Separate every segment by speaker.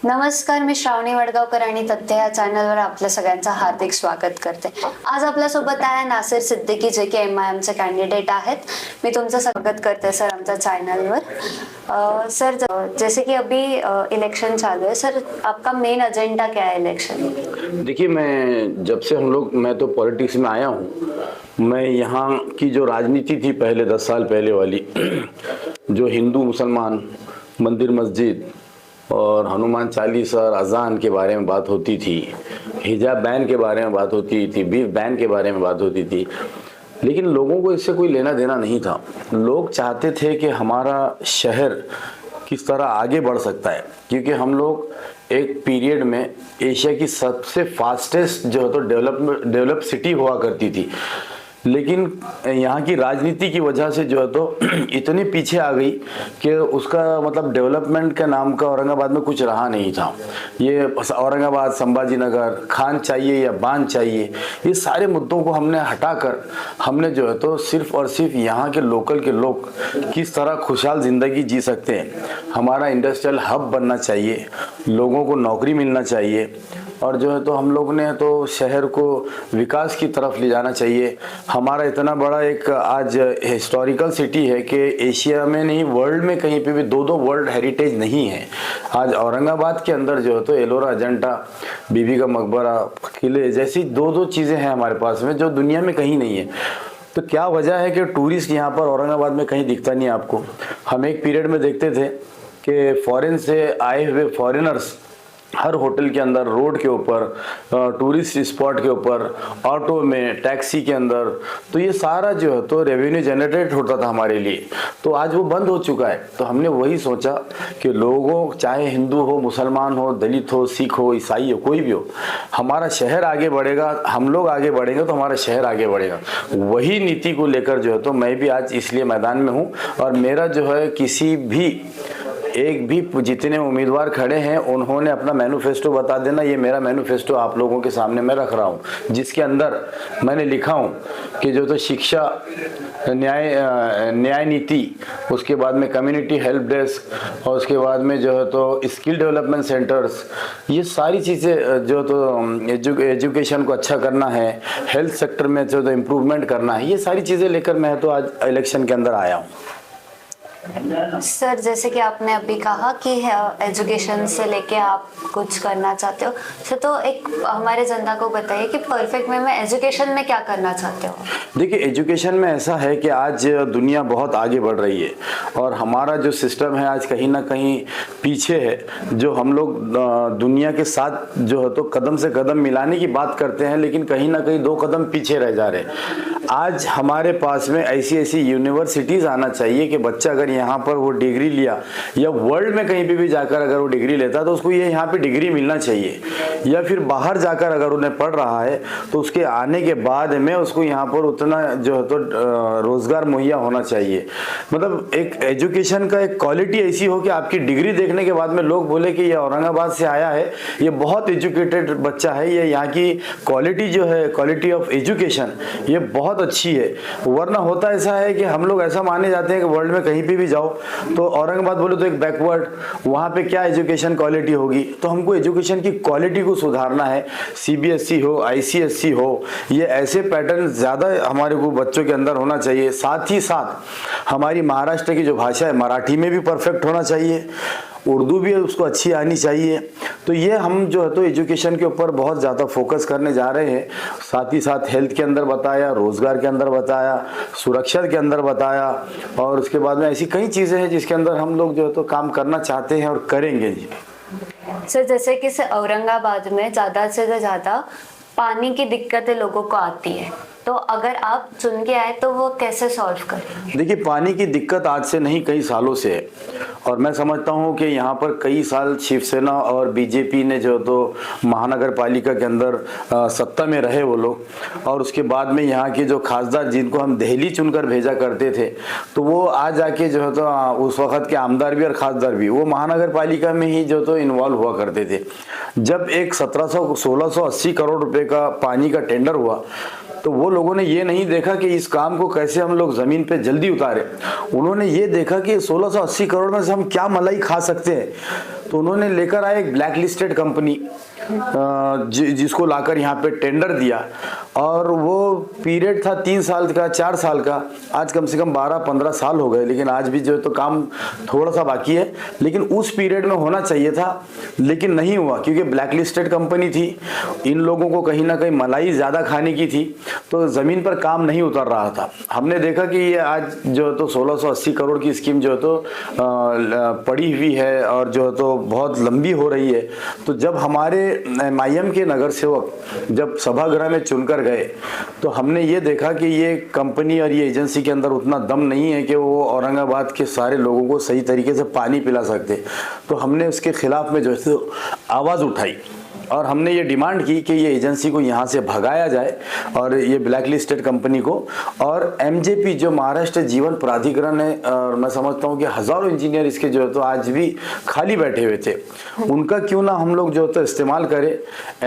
Speaker 1: नमस्कार, मी श्रावणी वडगावकर आणि तथ्य या चॅनलवर आपल्या सगळ्यांचं हार्दिक स्वागत करते। आज आपल्यासोबत आहे नासिर सिद्दीकी, जे की MIM चे कॅन्डिडेट आहेत। मी तुमचं स्वागत करते सर आमच्या चैनल सर, जैसे कि अभी इलेक्शन चालू है सर, आपका मेन एजेंडा क्या है इलेक्शन में?
Speaker 2: देखिए, मैं तो पॉलिटिक्स में आया हूँ। मैं यहाँ की जो राजनीति थी पहले 10 साल पहले वाली, जो हिंदू मुसलमान मंदिर मस्जिद और हनुमान चालीसा और अजान के बारे में बात होती थी, हिजाब बैन के बारे में बात होती थी, बीफ बैन के बारे में बात होती थी, लेकिन लोगों को इससे कोई लेना देना नहीं था। लोग चाहते थे कि हमारा शहर किस तरह आगे बढ़ सकता है, क्योंकि हम लोग एक पीरियड में एशिया की सबसे फास्टेस्ट जो है तो डेवलप सिटी हुआ करती थी, लेकिन यहाँ की राजनीति की वजह से जो है तो इतने पीछे आ गई कि उसका मतलब डेवलपमेंट के नाम का औरंगाबाद में कुछ रहा नहीं था। ये औरंगाबाद, संभाजी नगर, खान चाहिए या बांध चाहिए, ये सारे मुद्दों को हमने हटाकर हमने जो है तो सिर्फ और सिर्फ यहाँ के लोकल के लोग किस तरह खुशहाल ज़िंदगी जी सकते हैं, हमारा इंडस्ट्रियल हब बनना चाहिए, लोगों को नौकरी मिलना चाहिए, और जो है तो हम लोग ने तो शहर को विकास की तरफ ले जाना चाहिए। हमारा इतना बड़ा एक आज हिस्टोरिकल सिटी है कि एशिया में नहीं, वर्ल्ड में कहीं पे भी दो वर्ल्ड हेरिटेज नहीं है। आज औरंगाबाद के अंदर जो है तो एलोरा, अजंता, बीबी का मकबरा, किले जैसी दो चीज़ें हैं हमारे पास में, जो दुनिया में कहीं नहीं है। तो क्या वजह है कि टूरिस्ट यहाँ पर औरंगाबाद में कहीं दिखता नहीं है आपको? हम एक पीरियड में देखते थे कि फॉरेन से आए हुए फॉरेनर्स हर होटल के अंदर, रोड के ऊपर, टूरिस्ट स्पॉट के ऊपर, ऑटो में, टैक्सी के अंदर, तो ये सारा जो है तो रेवेन्यू जनरेट होता था हमारे लिए। तो आज वो बंद हो चुका है। तो हमने वही सोचा कि लोगों, चाहे हिंदू हो, मुसलमान हो, दलित हो, सिख हो, ईसाई हो, कोई भी हो, हमारा शहर आगे बढ़ेगा, हम लोग आगे बढ़ेंगे तो हमारा शहर आगे बढ़ेगा। वही नीति को लेकर जो है तो मैं भी आज इसलिए मैदान में हूँ। और मेरा जो है किसी भी एक भी जितने उम्मीदवार खड़े हैं उन्होंने अपना मैनिफेस्टो बता देना। ये मेरा मैनिफेस्टो आप लोगों के सामने मैं रख रहा हूँ, जिसके अंदर मैंने लिखा हूँ कि जो तो शिक्षा, न्याय नीति, उसके बाद में कम्युनिटी हेल्प डेस्क, और उसके बाद में जो है तो स्किल डेवलपमेंट सेंटर्स, ये सारी चीज़ें जो तो एजुकेशन को अच्छा करना है, हेल्थ सेक्टर में जो तो इम्प्रूवमेंट करना है, ये सारी चीज़ें लेकर मैं तो आज इलेक्शन के अंदर आया हूँ।
Speaker 1: सर, जैसे कि आपने अभी कहा कि एजुकेशन से लेके आप कुछ करना चाहते हो, सर तो एक हमारे जनता को बताइए कि परफेक्ट वे में एजुकेशन में क्या करना चाहते हो?
Speaker 2: देखिए, एजुकेशन में ऐसा है कि आज दुनिया बहुत आगे बढ़ रही है और हमारा जो सिस्टम है आज कहीं ना कहीं पीछे है। जो हम लोग दुनिया के साथ जो है तो कदम से कदम मिलाने की बात करते हैं, लेकिन कहीं ना कहीं 2 कदम पीछे रह जा रहे हैं। आज हमारे पास में ऐसी यूनिवर्सिटीज़ आना चाहिए कि बच्चा अगर यहाँ पर वो डिग्री लिया, या वर्ल्ड में कहीं पे भी जाकर अगर वो डिग्री लेता तो उसको ये यहाँ पे डिग्री मिलना चाहिए, या फिर बाहर जाकर अगर उन्हें पढ़ रहा है तो उसके आने के बाद में उसको यहाँ पर उतना जो है तो रोजगार मुहैया होना चाहिए। मतलब एक एजुकेशन का एक क्वालिटी ऐसी हो कि आपकी डिग्री देखने के बाद में लोग बोले कि ये औरंगाबाद से आया है, ये बहुत एजुकेटेड बच्चा है, ये यहाँ की क्वालिटी जो है, क्वालिटी ऑफ एजुकेशन ये बहुत अच्छी है। वरना होता ऐसा है कि हम लोग ऐसा माने जाते हैं कि वर्ल्ड में कहीं पे भी जाओ तो औरंगाबाद बोले तो एक बैकवर्ड, वहाँ पे क्या एजुकेशन क्वालिटी होगी। तो हमको एजुकेशन की क्वालिटी को सुधारना है। CBSE हो, ICSE हो, ये ऐसे पैटर्न ज़्यादा हमारे को बच्चों के अंदर होना चाहिए। साथ ही साथ हमारी महाराष्ट्र की जो भाषा है मराठी में भी परफेक्ट होना चाहिए, उर्दू भी उसको अच्छी आनी चाहिए। तो ये हम जो है तो एजुकेशन के ऊपर बहुत ज़्यादा फोकस करने जा रहे हैं। साथ ही साथ हेल्थ के अंदर बताया, रोज़गार के अंदर बताया, सुरक्षा के अंदर बताया, और उसके बाद में ऐसी कई चीज़ें हैं जिसके अंदर हम लोग जो है तो काम करना चाहते हैं और करेंगे जी।
Speaker 1: सर, जैसे कि औरंगाबाद में ज़्यादा से ज़्यादा पानी की दिक्कतें लोगों को आती है, तो अगर आप चुन के आए तो वो कैसे सॉल्व करेंगे?
Speaker 2: देखिए, पानी की दिक्कत आज से नहीं कई सालों से है, और मैं समझता हूँ कि यहाँ पर कई साल शिवसेना और बीजेपी ने जो तो महानगर पालिका के अंदर सत्ता में रहे वो लोग, और उसके बाद में यहाँ के जो खासदार जिनको हम दिल्ली चुनकर भेजा करते थे, तो वो आज जाके जो है तो उस वक्त के आमदार भी और खासदार भी वो महानगर पालिका में ही जो तो इन्वॉल्व हुआ करते थे। जब एक 1680 करोड़ रुपए का पानी का टेंडर हुआ तो वो लोगों ने ये नहीं देखा कि इस काम को कैसे हम लोग ज़मीन पे जल्दी उतारे। उन्होंने ये देखा कि 1680 करोड़ में से हम क्या मलाई खा सकते हैं। तो उन्होंने लेकर आए एक ब्लैक लिस्टेड कंपनी जिसको लाकर यहाँ पे टेंडर दिया, और वो पीरियड था 3 साल का 4 साल का। आज कम से कम 12-15 साल हो गए, लेकिन आज भी जो है तो काम थोड़ा सा बाकी है, लेकिन उस पीरियड में होना चाहिए था, लेकिन नहीं हुआ क्योंकि ब्लैक लिस्टेड कंपनी थी। इन लोगों को कहीं ना कहीं मलाई ज़्यादा खाने की थी, तो ज़मीन पर काम नहीं उतर रहा था। हमने देखा कि ये आज जो है तो 1680 करोड़ की स्कीम जो है तो पड़ी हुई है और जो है तो बहुत लंबी हो रही है। तो जब हमारे MIM के नगर सेवक जब सभागृह में चुनकर गए, तो हमने ये देखा कि ये कंपनी और ये एजेंसी के अंदर उतना दम नहीं है कि वो औरंगाबाद के सारे लोगों को सही तरीके से पानी पिला सकते। तो हमने उसके खिलाफ में जो है आवाज़ उठाई और हमने ये डिमांड की कि ये एजेंसी को यहाँ से भगाया जाए और ये ब्लैक लिस्टेड कंपनी को, और MJP जो महाराष्ट्र जीवन प्राधिकरण है, और मैं समझता हूँ कि हज़ारों इंजीनियर इसके जो है तो आज भी खाली बैठे हुए थे, उनका क्यों ना हम लोग जो है तो इस्तेमाल करें।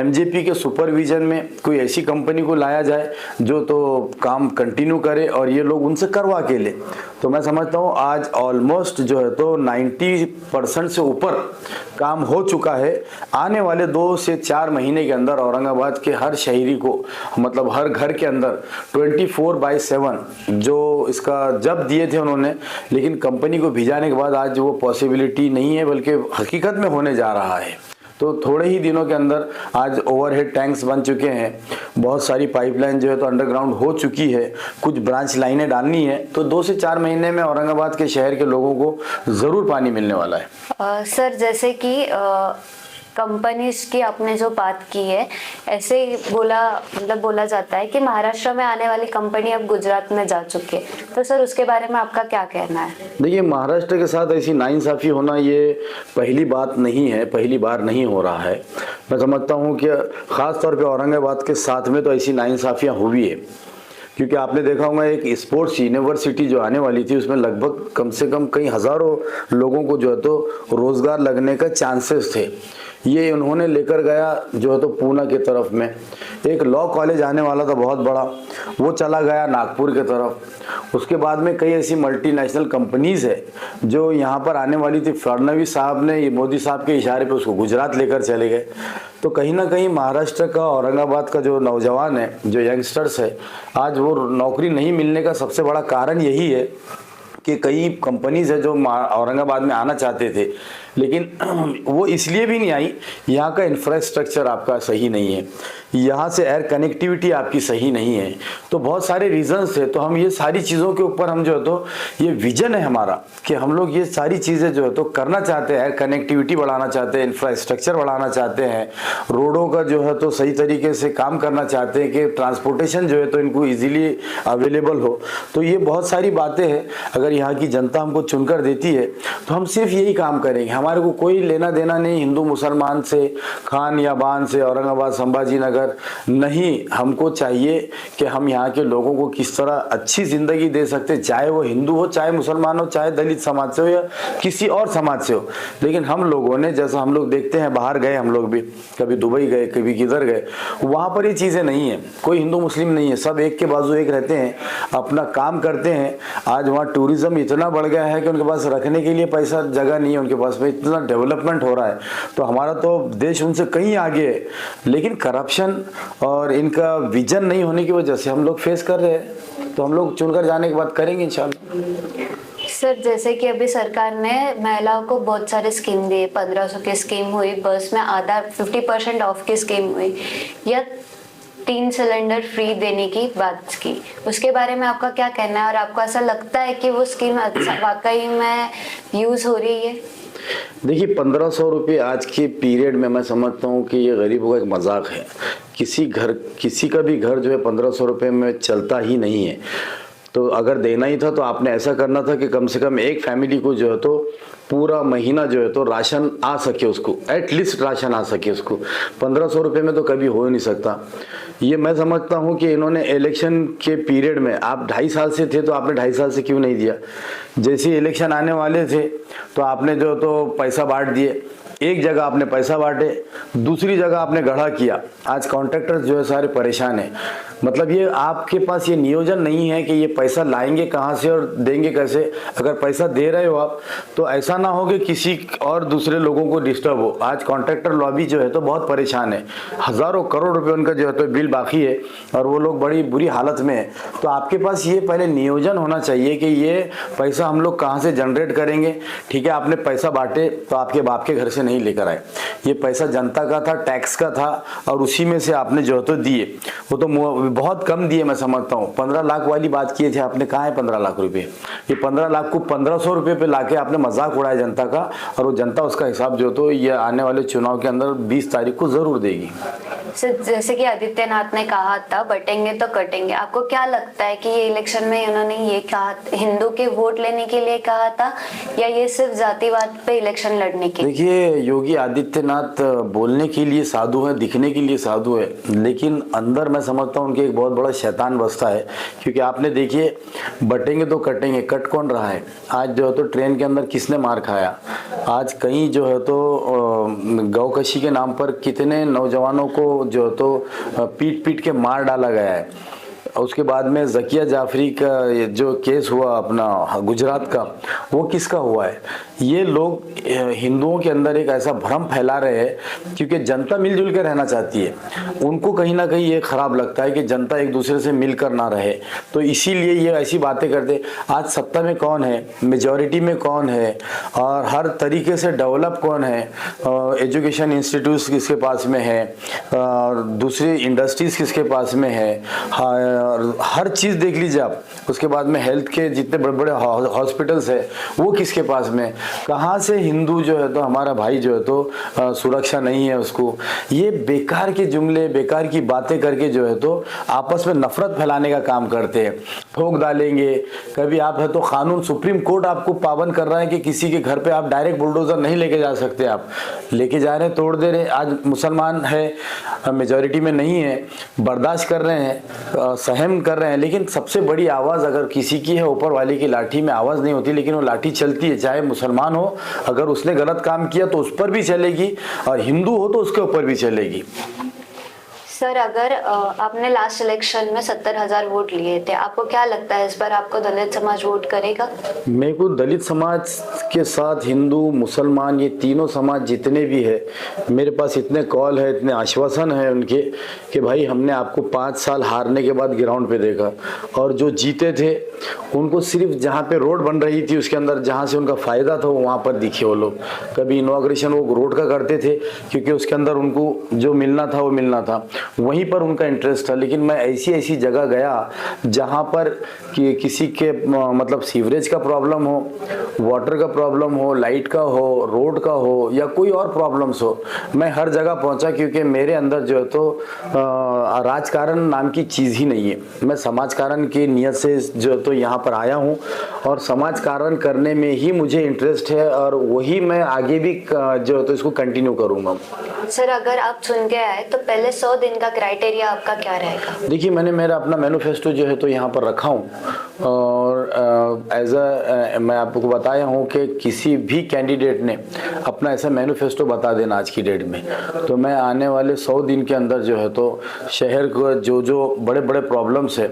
Speaker 2: MJP के सुपरविजन में कोई ऐसी कंपनी को लाया जाए जो तो काम कंटिन्यू करे और ये लोग उनसे करवा के ले। तो मैं समझता हूँ आज ऑलमोस्ट जो है तो 90% से ऊपर काम हो चुका है। आने वाले 2 से 4 महीने के अंदर औरंगाबाद के हर शहरी को, मतलब हर घर के अंदर 24/7 जो इसका जब दिए थे उन्होंने, लेकिन कंपनी को भिजाने के बाद आज वो पॉसिबिलिटी नहीं है बल्कि हकीकत में होने जा रहा है। तो थोड़े ही दिनों के अंदर आज ओवरहेड टैंक्स बन चुके हैं, बहुत सारी पाइपलाइन जो है तो अंडरग्राउंड हो चुकी है, कुछ ब्रांच लाइनें डालनी है। तो 2 से 4 महीने में औरंगाबाद के शहर के लोगों को ज़रूर पानी मिलने वाला है।
Speaker 1: सर, जैसे कि कंपनीज की आपने जो बात की है, ऐसे बोला जाता है कि महाराष्ट्र में आने वाली कंपनी अब गुजरात में जा चुकी है, तो सर उसके बारे में आपका क्या कहना है?
Speaker 2: देखिए, महाराष्ट्र के साथ ऐसी नाइंसाफ़ी होना ये पहली बात नहीं है, पहली बार नहीं हो रहा है। मैं समझता हूँ कि ख़ास तौर पे औरंगाबाद के साथ में तो ऐसी नाइंसाफ़ियाँ हुई है, क्योंकि आपने देखा होगा एक स्पोर्ट्स यूनिवर्सिटी जो आने वाली थी उसमें लगभग कम से कम कई हज़ारों लोगों को जो है तो रोज़गार लगने का चांसेस थे। ये उन्होंने लेकर गया जो है तो पूना की तरफ में। एक लॉ कॉलेज आने वाला था बहुत बड़ा, वो चला गया नागपुर की तरफ। उसके बाद में कई ऐसी मल्टीनेशनल कंपनीज़ है जो यहाँ पर आने वाली थी। फडणवीस साहब ने मोदी साहब के इशारे पे उसको गुजरात लेकर चले गए। तो कहीं ना कहीं महाराष्ट्र का, औरंगाबाद का जो नौजवान है, जो यंगस्टर्स है, आज वो नौकरी नहीं मिलने का सबसे बड़ा कारण यही है कि कई कंपनीज है जो औरंगाबाद में आना चाहते थे, लेकिन वो इसलिए भी नहीं आई, यहाँ का इंफ्रास्ट्रक्चर आपका सही नहीं है, यहाँ से एयर कनेक्टिविटी आपकी सही नहीं है। तो बहुत सारे रीजंस है। तो हम ये सारी चीज़ों के ऊपर हम जो है तो ये विजन है हमारा कि हम लोग ये सारी चीज़ें जो है तो करना चाहते हैं। एयर कनेक्टिविटी बढ़ाना चाहते हैं, इंफ्रास्ट्रक्चर बढ़ाना चाहते हैं, रोडों का जो है तो सही तरीके से काम करना चाहते हैं कि ट्रांसपोर्टेशन जो है तो इनको ईजिली अवेलेबल हो। तो ये बहुत सारी बातें हैं। अगर यहाँ की जनता हमको चुनकर देती है तो हम सिर्फ यही काम करेंगे। हमारे को कोई लेना देना नहीं हिंदू मुसलमान से, खान या बान से, औरंगाबाद संभाजी नगर नहीं। हमको चाहिए कि हम यहाँ के लोगों को किस तरह अच्छी जिंदगी दे सकते, चाहे वो हिंदू हो, चाहे मुसलमान हो, चाहे दलित समाज से हो या किसी और समाज से हो। लेकिन हम लोगों ने, जैसा हम लोग देखते हैं, बाहर गए हम लोग भी, कभी दुबई गए, कभी किधर गए, वहाँ पर ये चीज़ें नहीं है। कोई हिंदू मुस्लिम नहीं है, सब एक के बाजू एक रहते हैं, अपना काम करते हैं। आज वहाँ टूरिज्म इतना बढ़ गया है कि उनके पास रखने के लिए पैसा, जगह नहीं है उनके पास में, इतना डेवलपमेंट हो रहा है। तो हमारा तो देश उनसे कहीं आगे है, लेकिन करप्शन और इनका विजन नहीं होने की वजह से हम लोग फेस कर रहे हैं। तो हम लोग चुनकर जाने के बाद करेंगे इंशाल्लाह।
Speaker 1: सर, जैसे कि अभी सरकार ने महिलाओं को बहुत सारे स्कीम दिए, 1500 की स्कीम हुई, बस में आधा 50% ऑफ की स्कीम हुई, या 3 सिलेंडर फ्री देने की बात की। उसके बारे में आपका क्या कहना है और आपको ऐसा लगता है कि वो स्कीम वाकई में यूज हो रही है?
Speaker 2: देखिए, 1500 रुपये आज के पीरियड में मैं समझता हूँ कि ये गरीबों का एक मजाक है। किसी का भी घर जो है 1500 रुपये में चलता ही नहीं है। तो अगर देना ही था तो आपने ऐसा करना था कि कम से कम एक फैमिली को जो है तो पूरा महीना जो है तो राशन आ सके, उसको एटलीस्ट राशन आ सके उसको। 1500 रुपये में तो कभी हो ही नहीं सकता। ये मैं समझता हूँ कि इन्होंने इलेक्शन के पीरियड में, आप 2.5 साल से थे तो आपने 2.5 साल से क्यों नहीं दिया? जैसे ही इलेक्शन आने वाले थे तो आपने जो तो पैसा बांट दिए। एक जगह आपने पैसा बांटे, दूसरी जगह आपने गढ़ा किया। आज कॉन्ट्रैक्टर्स जो है सारे परेशान हैं। मतलब ये आपके पास ये नियोजन नहीं है कि ये पैसा लाएंगे कहाँ से और देंगे कैसे। अगर पैसा दे रहे हो आप तो ऐसा ना हो कि किसी और दूसरे लोगों को डिस्टर्ब हो। आज कॉन्ट्रैक्टर लॉबी जो है तो बहुत परेशान है, हजारों करोड़ रुपए उनका जो है तो बिल बाकी है और वो लोग बड़ी बुरी हालत में है। तो आपके पास ये पहले नियोजन होना चाहिए कि ये पैसा हम लोग कहाँ से जनरेट करेंगे। ठीक है, आपने पैसा बांटे तो आपके बाप के घर से नहीं लेकर आए, ये पैसा जनता का था, टैक्स का था और उसी में से आपने जो है तो दिए। वो तो बहुत कम दिए, मैं समझता हूँ। 15 लाख वाली बात किए थे आपने, कहाँ है 15 लाख रुपए? ये 15 लाख को 1500 रुपए पे लाके आपने मजाक उड़ाया जनता का, और वो जनता उसका हिसाब जो तो ये आने वाले चुनाव के अंदर 20 तारीख को जरूर देगी।
Speaker 1: जैसे कि आदित्यनाथ ने कहा था बटेंगे तो कटेंगे, आपको क्या लगता है कि ये इलेक्शन में उन्होंने ये कहा, हिंदू के वोट लेने के लिए कहा था या ये सिर्फ जातिवाद पे इलेक्शन लड़ने के?
Speaker 2: देखिए, योगी आदित्यनाथ बोलने के लिए साधु है, दिखने के लिए साधु है, लेकिन अंदर मैं समझता हूँ उनके एक बहुत बड़ा शैतान बसता है। क्योंकि आपने देखिए, बटेंगे तो कटेंगे, कट कौन रहा है? आज जो है तो ट्रेन के अंदर किसने मार खाया? आज कहीं जो है तो गौकशी के नाम पर कितने नौजवानों को जो है तो पीट पीट के मार डाला गया है। उसके बाद में ज़किया जाफरी का जो केस हुआ अपना गुजरात का, वो किसका हुआ है? ये लोग हिंदुओं के अंदर एक ऐसा भ्रम फैला रहे हैं क्योंकि जनता मिलजुल कर रहना चाहती है। उनको कहीं ना कहीं ये खराब लगता है कि जनता एक दूसरे से मिलकर ना रहे, तो इसीलिए ये ऐसी बातें करते। आज सत्ता में कौन है, मेजॉरिटी में कौन है और हर तरीके से डेवलप कौन है? एजुकेशन इंस्टीट्यूट्स किसके पास में है, दूसरी इंडस्ट्रीज किसके पास में है, हर चीज़ देख लीजिए आप। उसके बाद में हेल्थ के जितने बड़े बड़े हॉस्पिटल्स है वो किसके पास में? कहाँ से हिंदू जो है तो हमारा भाई जो है तो सुरक्षा नहीं है उसको। ये बेकार के जुमले, बेकार की बातें करके जो है तो आपस में नफरत फैलाने का काम करते हैं, ठोक डालेंगे। कभी आप है तो कानून, सुप्रीम कोर्ट आपको पाबंद कर रहा है कि किसी के घर पे आप डायरेक्ट बुलडोजर नहीं लेके जा सकते, आप लेके जा रहे हैं, तोड़ दे रहे हैं। आज मुसलमान है, मेजॉरिटी में नहीं है, बर्दाश्त कर रहे हैं, सहम कर रहे हैं, लेकिन सबसे बड़ी आवाज़ अगर किसी की है, ऊपर वाले की लाठी में आवाज़ नहीं होती, लेकिन वो लाठी चलती है। चाहे मुसलमान हो, अगर उसने गलत काम किया तो उस पर भी चलेगी, और हिंदू हो तो उसके ऊपर भी चलेगी।
Speaker 1: सर, अगर आपने लास्ट इलेक्शन में 70,000 वोट लिए थे, आपको क्या लगता है इस बार आपको दलित समाज वोट करेगा?
Speaker 2: मेरे को दलित समाज के साथ हिंदू, मुसलमान, ये तीनों समाज जितने भी है, मेरे पास इतने कॉल है, इतने आश्वासन है उनके कि भाई हमने आपको 5 साल हारने के बाद ग्राउंड पे देखा, और जो जीते थे उनको सिर्फ जहाँ पे रोड बन रही थी उसके अंदर जहाँ से उनका फ़ायदा था वहाँ पर दिखे वो लोग। कभी इनॉग्रेशन वो रोड का करते थे क्योंकि उसके अंदर उनको जो मिलना था वो मिलना था, वहीं पर उनका इंटरेस्ट था। लेकिन मैं ऐसी ऐसी जगह गया जहाँ पर कि किसी के मतलब सीवरेज का प्रॉब्लम हो, वाटर का प्रॉब्लम हो, लाइट का हो, रोड का हो या कोई और प्रॉब्लम्स हो, मैं हर जगह पहुँचा। क्योंकि मेरे अंदर जो है तो राजकारण नाम की चीज़ ही नहीं है। मैं समाजकारण की नियत से जो तो यहाँ पर आया हूँ और समाजकारण करने में ही मुझे इंटरेस्ट है, और वही मैं आगे भी जो तो इसको कंटिन्यू करूँगा।
Speaker 1: सर, अगर आप चुन के आए तो पहले 100 दिन का क्राइटेरिया आपका क्या रहेगा?
Speaker 2: देखिए, मैंने मेरा अपना मैनिफेस्टो जो है तो यहाँ पर रखा हूँ, और मैं आपको बताया हूँ कि किसी भी कैंडिडेट ने अपना ऐसा मैनिफेस्टो बता देना आज की डेट में, तो मैं आने वाले 100 दिन के अंदर जो है तो शहर को जो बड़े बड़े प्रॉब्लम्स है,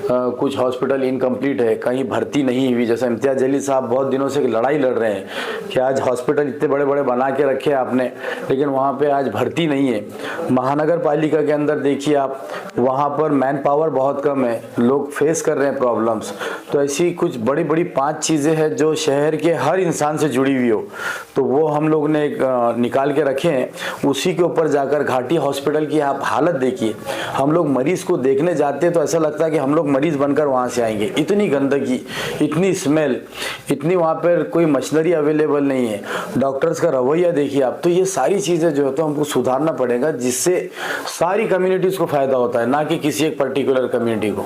Speaker 2: कुछ हॉस्पिटल इनकम्प्लीट है, कहीं भर्ती नहीं हुई, जैसा इम्तियाज़ जलील साहब बहुत दिनों से लड़ाई लड़ रहे हैं कि आज हॉस्पिटल इतने बड़े बड़े बना के रखे आपने, लेकिन वहाँ पे आज भर्ती नहीं है। महानगर पालिका के अंदर देखिए आप, वहाँ पर मैन पावर बहुत कम है, लोग फेस कर रहे हैं प्रॉब्लम्स। तो ऐसी कुछ बड़ी बड़ी 5 चीज़ें हैं जो शहर के हर इंसान से जुड़ी हुई हो, तो वो हम लोग ने निकाल के रखे हैं। उसी के ऊपर जाकर घाटी हॉस्पिटल की आप हालत देखिए, हम लोग मरीज को देखने जाते हैं तो ऐसा लगता है कि हम लोग मरीज बनकर वहाँ से आएंगे। इतनी गंदगी, इतनी स्मेल, इतनी वहाँ पर कोई मशीनरी अवेलेबल नहीं है, डॉक्टर्स का रवैया देखिए आप। तो ये सारी चीज़ें जो है तो हमको सुधारना पड़ेगा, जिससे सारी कम्युनिटीज़ को फ़ायदा होता है, ना कि किसी एक पर्टिकुलर कम्युनिटी को।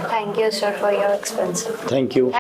Speaker 1: Thank you sir for your experience.
Speaker 2: Thank you.